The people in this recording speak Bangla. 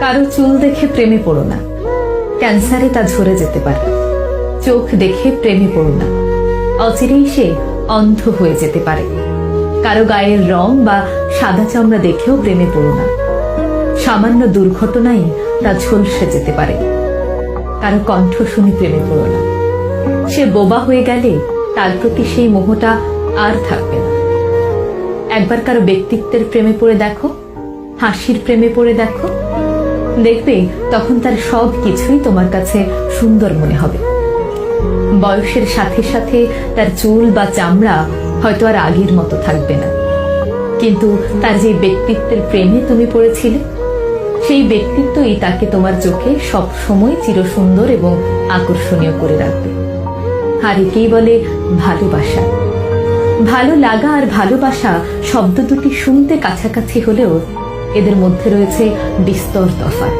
কারো চুল দেখে প্রেমে পড়ো না, ক্যান্সারে তা ঝরে যেতে পারে। চোখ দেখে প্রেমে পড়ো না, অচিরেই সে অন্ধ হয়ে যেতে পারে। কারো গায়ের রং বা সাদা চামড়া দেখেও প্রেমে পড়ো না, সামান্য দুর্ঘটনাই তা ঝলসে যেতে পারে। কারো কণ্ঠ শুনে প্রেমে পড়ো না, সে বোবা হয়ে গেলে তার প্রতি সেই মোহটা আর থাকবে না। একবার কারো ব্যক্তিত্বের প্রেমে পড়ে দেখো, হাসির প্রেমে পড়ে দেখো, দেখবে তখন তার সব কিছুই তোমার কাছে সুন্দর মনে হবে। বয়সের সাথে সাথে তার চুল বা চামড়া হয়তো আর আগের মতো থাকবে না, কিন্তু তার যে ব্যক্তিত্বের প্রেমে তুমি পড়েছিলে, সেই ব্যক্তিত্বই তাকে তোমার চোখে সব সময় চিরসুন্দর এবং আকর্ষণীয় করে রাখবে। আর একেই বলে ভালোবাসা। ভালো লাগা আর ভালোবাসা শব্দ দুটি শুনতে কাছাকাছি হলেও এদের মধ্যে রয়েছে বিস্তর তফাৎ।